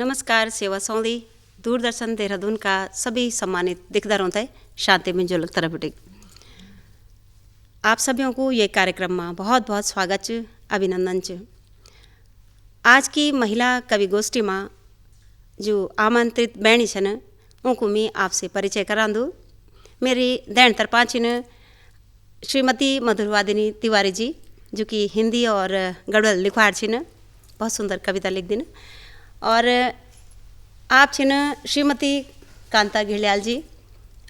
नमस्कार सेवा सौंदी दूरदर्शन देहरादून का सभी सम्मानित दिखदारों तय शांति में जोलक तरफ आप सभी को ये कार्यक्रम में बहुत बहुत स्वागत च अभिनंदन च। आज की महिला कवि गोष्ठी में जो आमंत्रित बहनी छन उनको मैं आपसे परिचय करा दूँ। मेरी दैन तरपाचिन श्रीमती मधुरवादिनी तिवारी जी, जो कि हिंदी और गढ़वाल लिखवाड़ छिन, बहुत सुंदर कविता लिख दिन। और आप छिन श्रीमती कांता घिलियाल जी,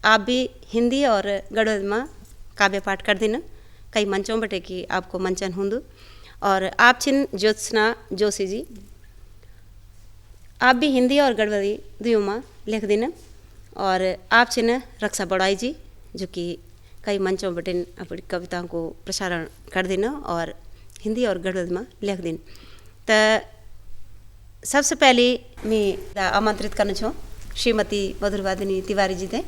आप भी हिंदी और गढ़वाल में काव्य पाठ कर दिन, कई मंचों बटे कि आपको मंचन होंदु। और आप छिन ज्योत्सना जोशी जी, आप भी हिंदी और गढ़वाली दुयों में लिख दिन। और आप छिन रक्षा बड़ाई जी, जो कि कई मंचों बटे अपनी कविताओं को प्रसारण कर दिन और हिंदी और गढ़वाल में लिख दिन। तो सबसे पहले मैं आमंत्रित करना चाहूँ श्रीमती मधुरवादिनी तिवारी जी थे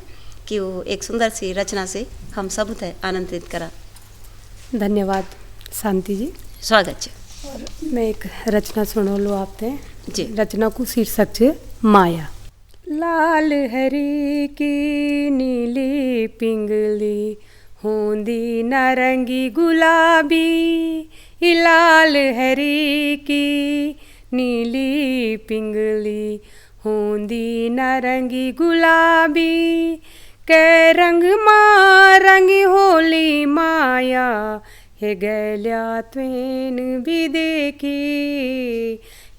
कि वो एक सुंदर सी रचना से हम सब थे आनंदित करा। धन्यवाद शांति जी, स्वागत है। और मैं एक रचना सुनो लो आपते जी। रचना को शीर्षक है माया। लाल हरी की नीली पिंगली होंदी नारंगी गुलाबी, लाल हरी की नीली पिंगली होंदी नारंगी गुलाबी, कै रंग मां रंगी होली माया, हे गैल्या त्वेन भी देखी,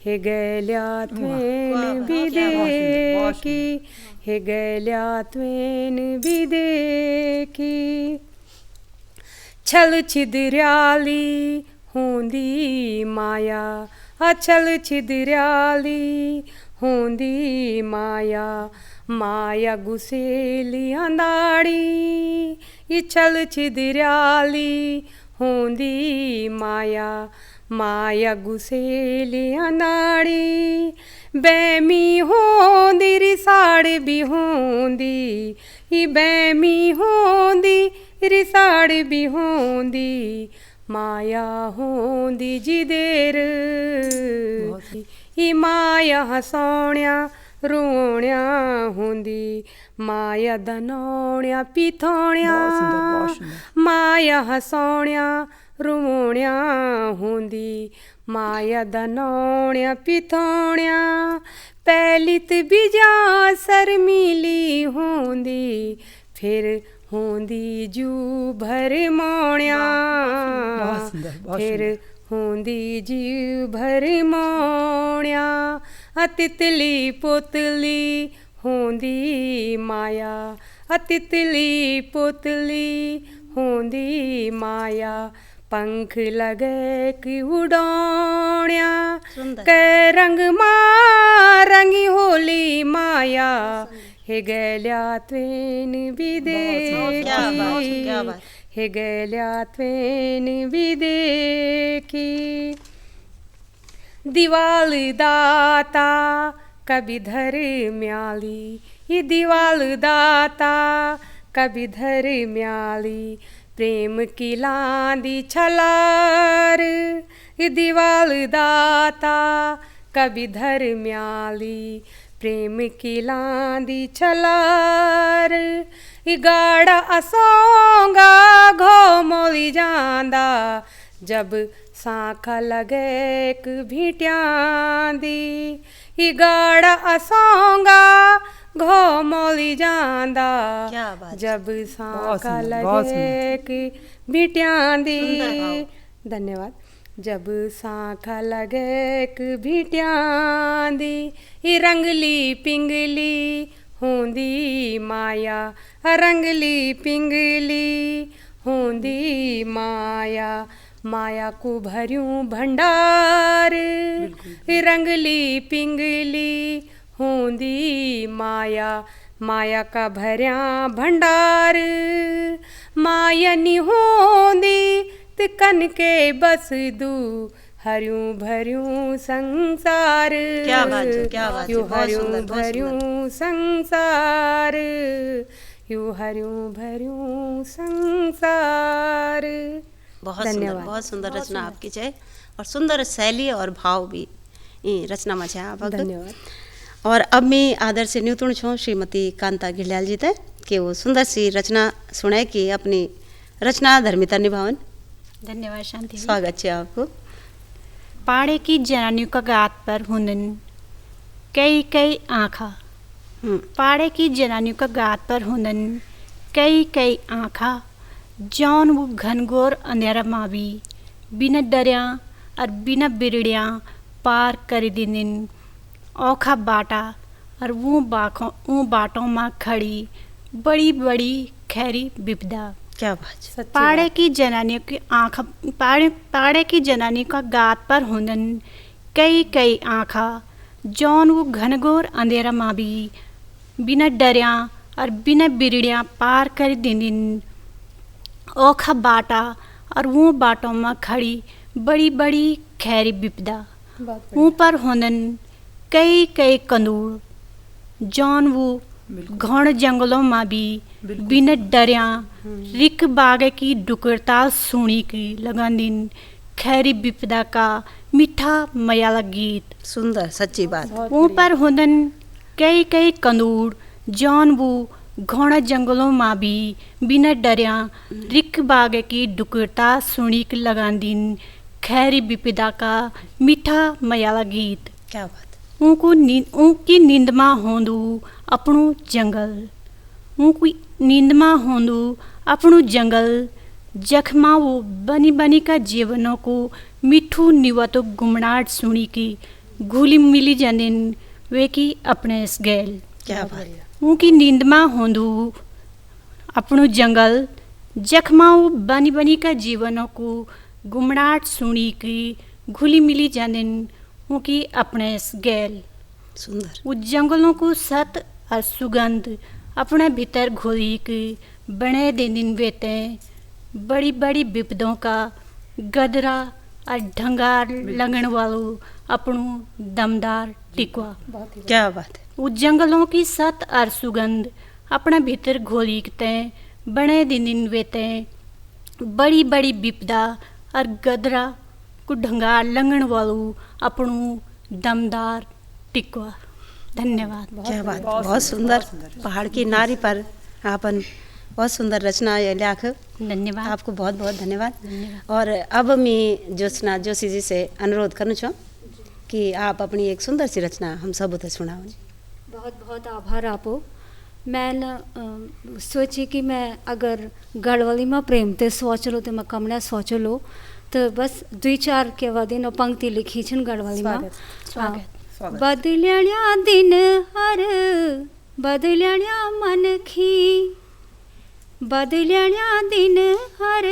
हे गैल्या त्वेन भी देखी, हे गैल्या त्वेन भी देखी। छल छिद्र्याली होंदी माया, अछल छिद्र्याली होंदी माया, माया गुसेली अंदाड़ी, इछल छिद्र्याली होंदी माया, माया गुसेली अंदाड़ी, बैमी होंदी रिसाड़ भी होंदी, ई बैमी होंदी रिसाड़ भी होंदी, माया होंदी जिदेर, ई माया हसौण्या रोण्या होंदी, माया दनौण्या पिथौण्या, माया हसौण्या रोण्या होंदी, माया दनौण्या पिथौण्या, पैलित बिजा शर्मीली होंदी, फिर होंदी जू भर मौण्या, फिर होंदी जीव भर मौण्या, अतितली पोतली होंदी माया, अतितली पोतली होंदी माया, पंख लगे कि उड़ौण्या, कै रंग मां रंगी होली माया, हे गैल्या त्वेन भी देखी, हे गैल्या त्वेन भी देखी। दीवाल दाता कभी धर म्याली, ये दीवाल दाता कभी धर म्याली, प्रेम की लांदी छलार, ये दीवाल दाता कभी धर म्याली, प्रेम की लांदी छलार, गाड़ा असोंगा घो मोली जांदा, जब साखा लगे एक भिट्यांदी, गाड़ा असोंगा घो मोली जांदा, जब साखा लगे एक भिट्यांदी। धन्यवाद। जब साखा लगे एक भिट्यांदी, रंगली पिंगली होंदी माया, रंगली पिंगली होंदी माया, माया को भर्यूं भंडार, रंगली पिंगली होंदी माया, माया का भर्या भंडार, माया नी होंदी तिकन के बस दू, हरियूं भरियूं संसार, क्या बात है, क्या बात है, यू हरियूं भरियूं संसार, यू हरियूं भरियूं संसार। बहुत सुंदर, बहुत सुंदर रचना आपकी है और सुंदर शैली और भाव भी रचना में है। धन्यवाद। और अब मैं आदर से न्यूतुण छूँ श्रीमती कांता गिरलाल जी तक कि वो सुंदर सी रचना सुनाए कि अपनी रचना धर्मिता निभावन। धन्यवाद शांति जी। स्वागत है आपको। पाड़े की जनानियों का गात पर हुनन कई कई आँखा। पाड़े की जनानियों का गात पर हुनन कई कई आँखा, जौन वो घनघोर अंधेरा मावी बिना डरिया और बिना बिरड़िया पार कर दिनिन औखा बाटा और वो बाटों में खड़ी बड़ी बड़ी खैरी विपदा। क्या बात है। पाड़े की जनानियों की आँखा, पाड़े की जनानी का गात पर हुनन कई कई आँखा, जौन वो घनघोर अंधेरा माँ भी बिना डरिया और बिना बिरड़िया पार कर दिन औखा बाटा और वो बाटों में खड़ी बड़ी बड़ी खैरी विपदा। ऊपर हुनन कई कई कंदूड़, जौन वो घन जंगलों में भी बिना डरिया रिक बागे की डुकरताल सुनी की लगन दिन खैरी विपदा का मीठा मयाला गीत। सुंदर सच्ची बात। ऊपर हुनन कई कई कंदूड़, जौन वो घोड़ा जंगलों में भी बिना डरिया रिक बागे की डुकरता सुनी की लगन दिन खैरी विपदा का मीठा मयाला गीत। क्या बात। उनकी नींद में होंदू अपनू जंगल, उनकी नींद में होंदू अपनू जंगल, जखमा वो बनी बनी का जीवनों को मिठू निवतो गुमनाट सुनी की घुली मिली जनिन वे की अपने इस गैल। क्या बात। उनकी नींद में होंदू अपनू जंगल, जखमा वो बनी बनी का जीवनों को गुमनाट सुनी की घुली मिली जनिन उनकी अपने इस गैल। सुंदर। उस जंगलों को सत और सुगंध अपने भीतर घोली के बने दिन वेते बड़ी बड़ी विपदों का गदरा और ढंगार लगन वालों अपनू दमदार टिकवा। क्या बात है। उस जंगलों की सत और सुगंध अपने भीतर घोली के बने दिन वेते बड़ी बड़ी विपदा और गदरा को ढंगार लगन वालों अपनू दमदार टिकवा। धन्यवाद। क्या बात। बहुत सुंदर। पहाड़ की नारी पर आपन बहुत सुंदर रचना लिख। धन्यवाद आपको बहुत बहुत धन्यवाद। और अब मैं ज्योत्सना जोशी जी से अनुरोध करना चाहूँ कि आप अपनी एक सुंदर सी रचना हम सब उधर सुनाओ। बहुत बहुत आभार आपो। मैं न सोची कि मैं अगर गढ़वाली में प्रेम ते सोचलो तो मैं कमना सोचलो तो बस 2-4 के दिन पंक्ति लिखी छन गढ़वाली में। स्वागत। बदलण्या दिन हर बदलण्या मनखी, बदलण्या दिन हर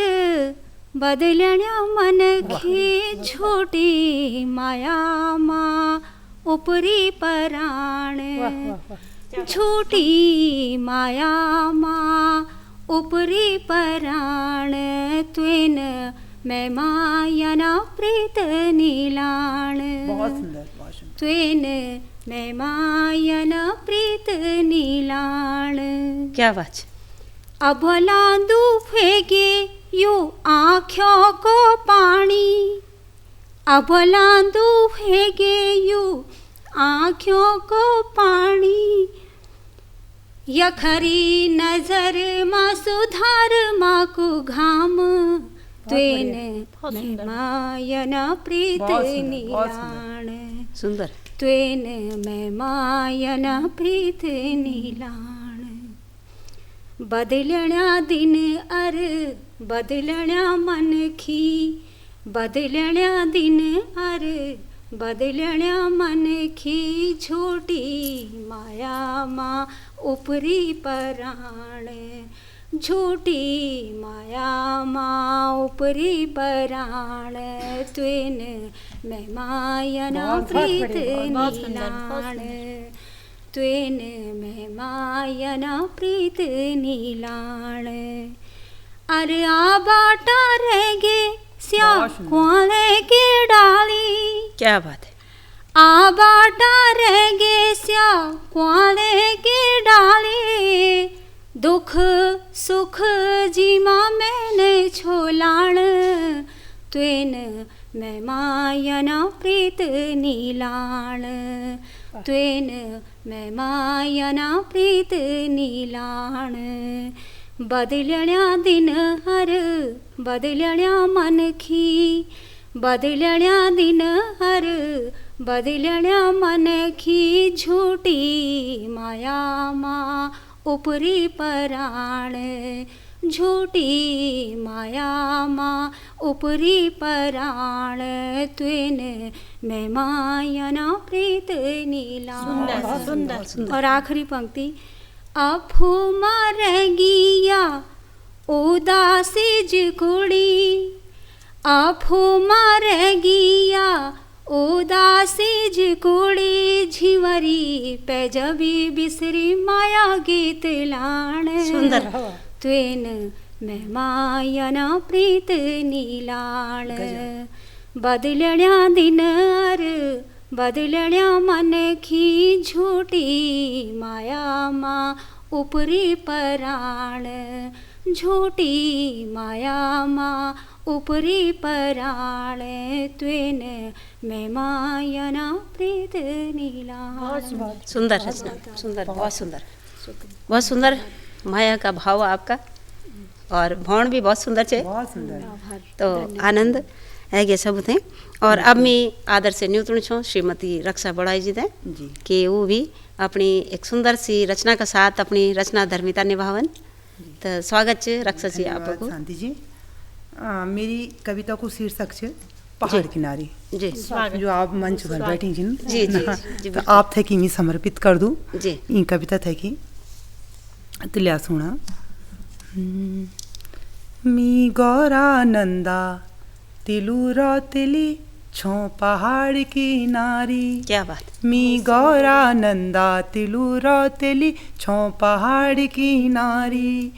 बदलण्या मनखी, छोटी माया माँ उपरी पराण, छोटी माया माँ उपरी पराण, त्वेन मैं मायना प्रीत नीलाण। बहुत सुंदर। त्वेन मैं मायना प्रीत नीलाण। क्या बात। अब लांदू फेंके यू आँखों को पानी, अब लांदू फेंके यू आँखों को पानी, यखरी नजर माँ सुधार माँ को घाम, त्वेन मैं मायना प्रीत नीलाण। सुंदर। त्वेन मैं मायना प्रीत नीलाण। बदलण्या दिन अर बदलण्या मनखी, बदलण्या दिन अर बदलण्या मनखी, छोटी माया माँ उपरी पराण, छोटी माया माँ उपरी पराण, त्वेन मैं मायना प्रीत नीलाण, त्वेन मैं मायना प्रीत नीलाण। अरे आ बाटा रहेगे स्या कुआले के डाली। क्या बात है। आ बाटा रहेगे स्या कुआले के डाली, दुख सुख जीमा मैंने छोलाण, त्वेन मैं मायना प्रीत नीलाण, त्वेन मैं मायना प्रीत नीलाण बदलण्या दिन हर बदलण्या मनखी बदलण्या दिन हर बदलण्या मनखी झूठी माया मा उपरी पराण झूठी माया मा उपरी पराण त्वेन मैं मायना प्रीत नीलाण। सुंदर और आखिरी पंक्ति अफू मर गिया उदासी कुड़ी आफू मर गिया उदासी कुड़ी झिवरी पैजबी बिसरी माया गीत लाण सुंदर त्वेन मैं मायना प्रीत नीलाण बदलण्या दिनर बदलण्या मनखी झूठी माया मा उपरी पराण झूठी माया मा उपरी पराण त्वेन मैं मायना प्रीत नीलाण। सुंदर रचना, सुंदर, बहुत सुंदर, बहुत सुंदर माया का भाव आपका, और भौण भी बहुत सुंदर छे, बहुत सुंदर। तो आनंद है ये सब थे। और अब मैं आदर से न्यूतण छूँ श्रीमती रक्षा बड़ाई जी थे जी कि वो भी अपनी एक सुंदर सी रचना के साथ अपनी रचना धर्मिता निभावन। तो स्वागत है रक्षा जी धन्यवाद आपको। शांति जी। मेरी कविता को शीर्षक है पहाड़ किनारे, जी जो आप मंच पर बैठी जी जी जी जी तो बिल्कुल। आप थे कि मैं समर्पित कर दूं जी ये कविता थे कि तो लिया सुना। मी गौरा नंदा तिलू तिली छो पहाड़ की नारी क्या बात, मी गौरा नंदा तिलू तिली छो पहाड़ की नारी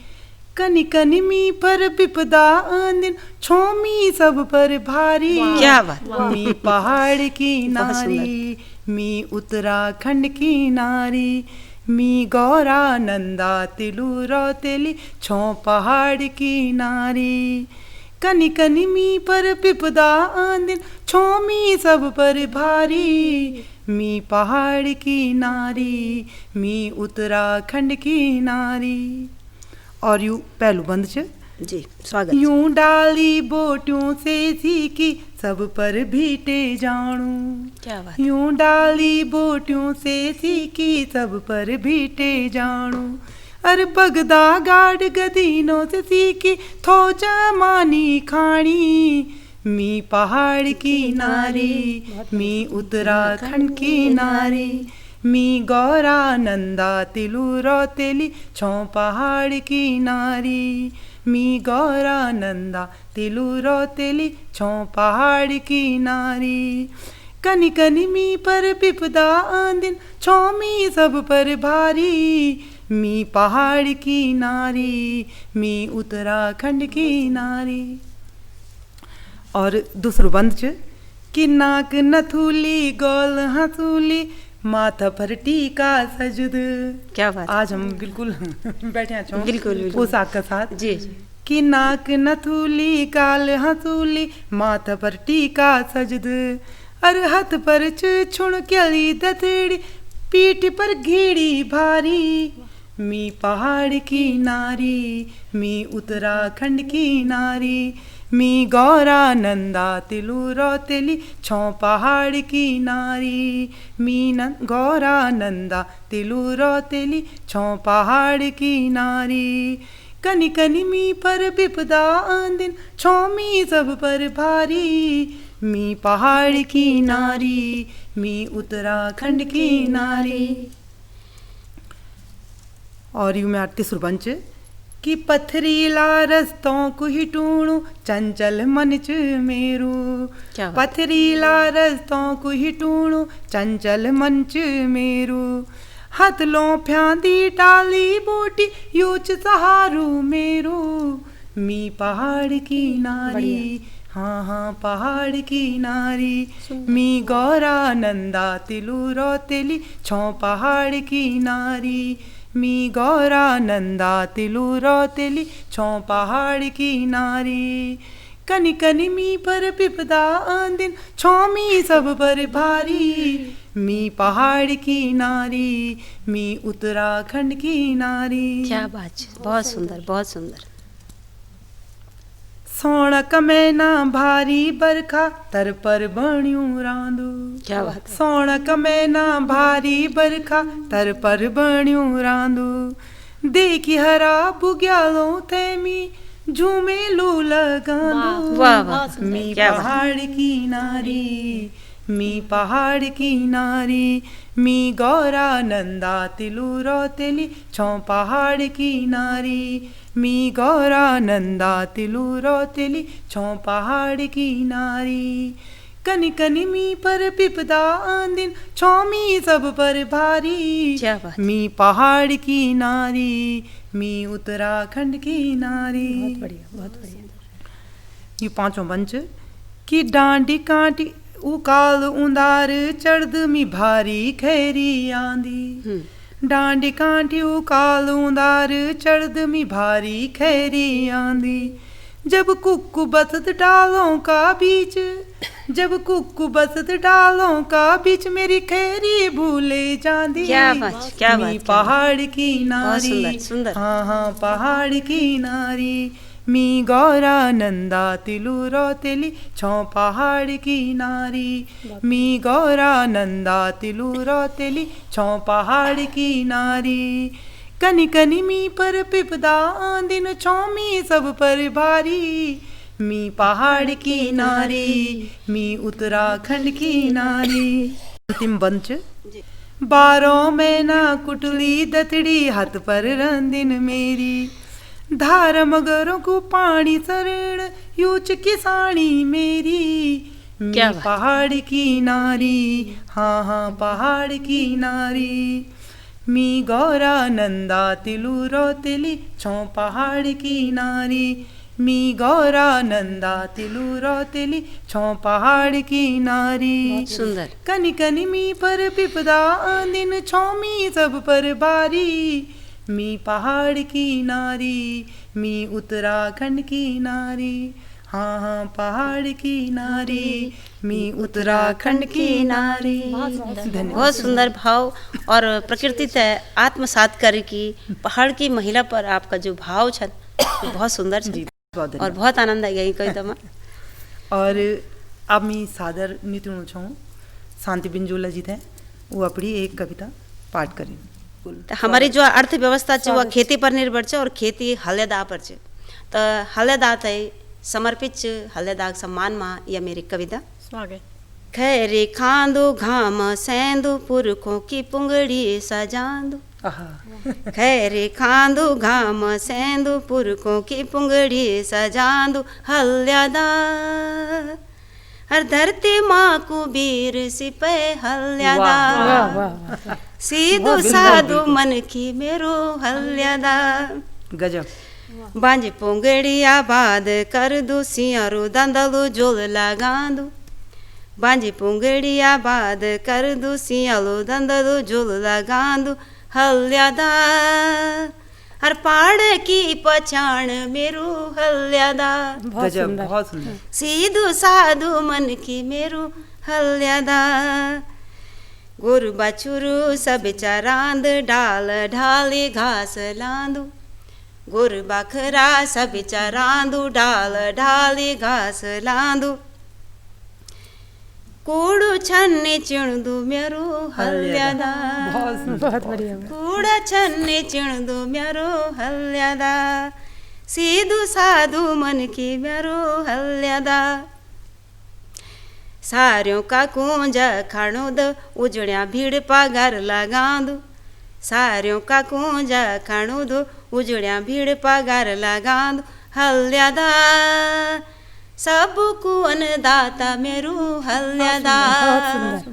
कनि कनि मी पर विपदा दिन छो मी सब पर भारी क्या बात, मी पहाड़ की बहुत सुंदर। नारी मी उत्तराखंड की नारी मी गौरा नंदा तिलू तेली छो पहाड़ की नारी कनि कनि मी पर विपदा दिन छो मी सब पर भारी मी पहाड़ की नारी मी उत्तराखंड की नारी। और यूं पहलू बंद च जी स्वागत। यूं डाली बोटियों से सीखी सब पर भीटे जाणू क्या बात, यूं डाली बोटियों से सीखी सब पर भीटे जाणू अरे बगदा गाड़ गदीनों से सीखी थो जमानी खानी मी पहाड़ की नारी मी उत्तराखंड की नारी मी गौरा नंदा तिलू तेली छो पहाड़ की नारी मी गौरा नंदा तिलू तेली छो पहाड़ की नारी कनि कनि मी पर विपदा दिन छो मी सब पर भारी मी पहाड़ की नारी मी उत्तराखंड की नारी। और दूसरो बंद च कि नाक नथुली गोल हंसूली माथा पर टीका सजद। क्या बात, आज हम बिल्कुल बैठे हैं बिल्कुल, बिल्कुल। पोशाक के साथ जी कि नाक नथुली काल हंसूली माथा पर टीका सजद अर हाथ पर छुण केली दथड़ी पीठ पर घीड़ी भारी मी पहाड़ की नारी मी उत्तराखंड की नारी मी गौरा नंदा तिलू तेली छो पहाड़ की नारी मी गौरा नंदा तिलू तेली छो पहाड़ की नारी कनि कनि मी पर विपदा दिन छो मी सब पर भारी मी पहाड़ की नारी मी उत्तराखंड की नारी। और यूं मैं तीसरो पंच कि पथरीला रस्तों को ही टूणू चंचल मन च मेरू क्या बात। पथरीला रस्तों को ही टूणू चंचल मन च मेरू हाथ लो फ्यांदी टाली बूटी यूच सहारू मेरू मी पहाड़ की नारी हाँ हाँ पहाड़ की नारी मी गौरा नंदा तिलू तेली छो पहाड़ की नारी मी गौरा नंदा तिलू तेली छो पहाड़ की नारी कनि कनि मी पर विपदा दिन छौमी सब पर भारी मी पहाड़ की नारी मी उत्तराखंड की नारी। क्या बात है, बहुत सुंदर, बहुत सुंदर। सोणक मैना भारी बरखा तर पर बणियूं रांदू। क्या बात है। सोणक मैना भारी बरखा तर पर बणियूं रांदू। देखी हरा बुग्यालो थे मी झूमे लू लगांदू। वाह वाह, मी क्या बात। पहाड़ की नारी मी पहाड़ की नारी मी गौरा नंदा तिलू रोतेली छौ पहाड़ की नारी मी गौरा नंदा तिलू रोतेली छौ पहाड़ की नारी। कनि कनि मी पर विपदा दिन छौमी सब पर भारी क्या बात। मी पहाड़ की नारी मी उत्तराखंड की नारी। बहुत बढ़िया, बहुत बढ़िया। ये पांचों पंच की डांडी कांटी उकाल उंदार चढ़द मी भारी खैरी आंदी। डांडी कांटी उकाल उंदार चढ़द मी भारी खैरी आंदी। जब कुक्कू बसत डालों का बीच जब कुक्कू बसत डालों का बीच मेरी खैरी भूले जांदी। क्या बात, क्या बात, मी क्या पहाड़ की नारी। सुंदर, सुंदर। हाँ हाँ पहाड़ की नारी मी गौरा नंदा तिलू रोतेली छौ पहाड़ की नारी मी गौरा नंदा तिलू रोतेली छौ पहाड़ की नारी। कनि कनि मी पर विपदा दिन छौमी सब पर भारी मी पहाड़ की नारी मी उत्तराखंड की नारी। अंतिम पंच बारों महीना कुटली दतड़ी हाथ पर रंदिन मेरी धार मगरों को पानी शरण यूच किसानी मेरी मी क्या बात। पहाड़ की नारी हाँ हाँ पहाड़ की नारी मी गौरा नंदा तिलू रोतेली छौ पहाड़ की नारी मी गौरा नंदा तिलू रोतेली छौ पहाड़ की नारी। सुंदर। कनि कनि मी पर विपदा दिन छौमी सब पर भारी मी पहाड़ की नारी मी उत्तराखंड की नारी हाँ हाँ पहाड़ की नारी मी उत्तराखंड की नारी। धन्यवाद। बहुत सुंदर भाव और प्रकृति से आत्मसात करे की पहाड़ की महिला पर आपका जो भाव छन वो बहुत सुंदर छन बहुत और धन्यवाद। बहुत आनंद आई कवितामा। और अब मी सादर नितुण छूँ शांति बिंजोला जी थे वो अपनी एक कविता पाठ करें। तो हमारी जो अर्थव्यवस्था है वह खेती पर निर्भर है और खेती हल्लेदा पर है। तो हल्लेदा है समर्पित हल्लेदा सम्मान में यह मेरी कविता। स्वागत। खैरे खांदो घाम सेंदो पुरखों की पुंगड़ी सजांदो। आहा खैरे खांदो घाम सेंदो पुरखों की पुंगड़ी सजांदो हल्ल्यादा हर धरती माँ को वीर सिपह हल्ल्यादा वाह वाह। सीधो साधु मन की मेरो हल्ल्यादा गजब। बांझ पोंगड़ी आबाद कर दो सियारो दंदलो जोल लगांदो। बांझ पोंगड़ी आबाद कर दो सियालो दंदलो जोल लगांदो हल्ल्यादा हर पहाड़ की पछाण मेरो हल्ल्यादा गजब बहुत सुंदर। सीधो साधु मन की मेरो हल्ल्यादा गोरु बछुरु सब चरांद डाल ढाले घास लांदो। गोरु बखरा सब चरांदो डाल ढाले घास लांदो। कूड़ू छन्ने चिणदो मेरो हल्ल्यादा बहुत बढ़िया। कूड़ा छन्ने चिणदो मेरो हल्ल्यादा सीधु साधु मन की मेरो हल्ल्यादा सार्यों का कुंजा खणुद उजड़िया भीड़ पागर लगांदो। सार्यों का कुंजा खणुद उजड़िया भीड़ पागर लगांदो हल्ल्यादा सबको अन्नदाता मेरो हल्ल्यादा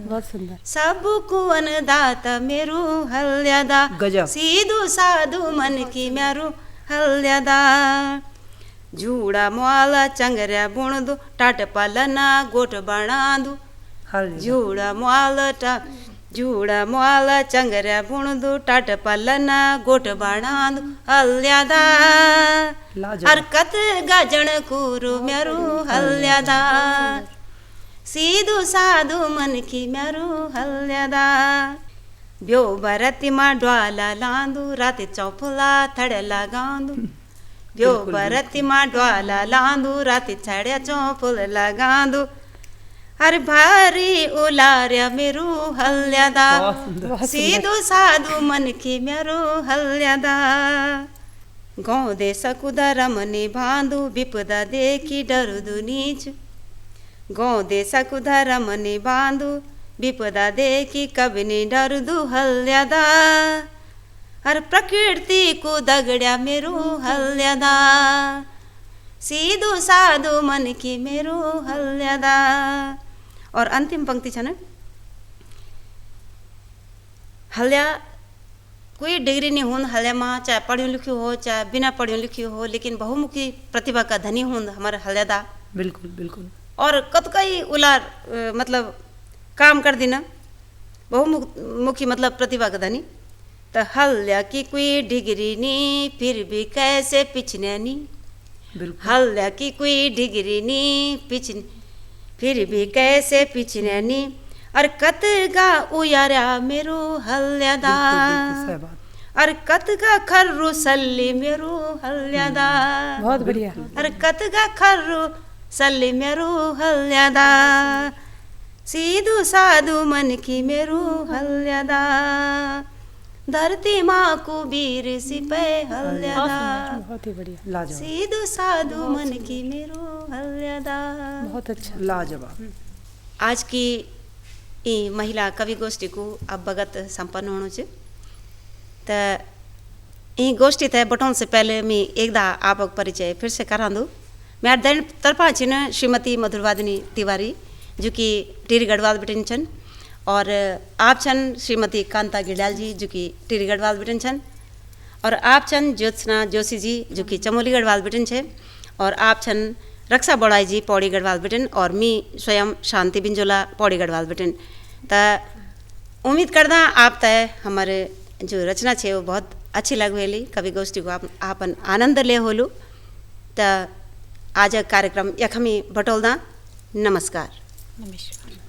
बहुत सुंदर। सबको अन्नदाता मेरो हल्ल्यादा गजब। सीधु साधु मन की मेरो हल्ल्यादा झूड़ा मुआला चंगरिया बुण दो टाट पलना गोट बना दो। हल्ल्यादा। झूड़ा मुआला झूड़ा मुआला चंगरा बुणदू टाट पलन गोट बाणांदू हल्यादा हरकत गाजण कूरू म्यारू हल्यादा सीधू साधू मन की म्यारू हल्यादा ब्यो बरती मा ड्वाला लांदू राते चौफला थड़ला गांदू ब्यो बरती मा ड्वाला लांदू राते छड़या चौफल लगांदू हर भारी उलार्या मेरू हल्यादा सीधू साधू मन की म्यारू हल्यादा गाँव दे सकुदा रमने बांधू विपदा देखी डरुदू नीच गाँव दे सकुदा रमने बांधू विपदा देखी कभी डरुदू हल्यादा हर प्रकृति को दगड़्या मेरू हल्यादा सीधू साधू मन की मेरू हल्यादा। और अंतिम पंक्ति छ न हल्या कोई डिग्री नहीं हों हल्यामा चाहे पढ़्यो लिख्यो हो चाहे बिना पढ़्यो लिख्यो हो लेकिन बहुमुखी प्रतिभा का धनी हों हमारे हल्यादा। बिल्कुल बिल्कुल। और कत कई उलार मतलब काम कर देना बहुमुखी मतलब प्रतिभा का धनी। तो हल्या की कोई डिग्री नहीं फिर भी कैसे पिछने नी हल्या की कोई डिग्री नहीं पिछने फिर भी कैसे पिछने नी और कत गा उयारा मेरो हल्यादा और कत गा खर्रू सल्ली मेरो हल्यादा। बहुत बढ़िया। और कत गा खर्रू सल्ली मेरो हल्यादा सीधू साधू मन की मेरो हल्यादा धरती माँ को वीर सिपे हल्यादा बहुत ही बढ़िया। लाजवाब। सीधू साधु मन की मेरो हल्यादा। बहुत अच्छा। लाजवाब। आज की ई महिला कवि गोष्ठी को अब भगत संपन्न होनो छ त ई गोष्ठी थे बटों से पहले मैं एकदा आप परिचय फिर से करा दूँ। मैं दैन तरफा छिन श्रीमती मधुरवादिनी तिवारी जो कि टिहरी गढ़वाल बिटिन छन और आप छन श्रीमती कांता गिडाल जी जो कि टिहरी गढ़वाल बिटिन छन और आप छन ज्योत्सना जोशी जी जो कि चमोली गढ़वाल बिटिन छे और आप छन रक्षा बड़ाई जी पौड़ी गढ़वाल बिटिन और मी स्वयं शांति बिंजोला पौड़ी गढ़वाल बिटिन। तो उम्मीद करदा आप तय हमारे जो रचना छे वो बहुत अच्छी लगवेली कवि गोष्ठी को आपन आनंद ले होलू। तो आज कार्यक्रम यखमी बटोलदा। नमस्कार। नमस्कार।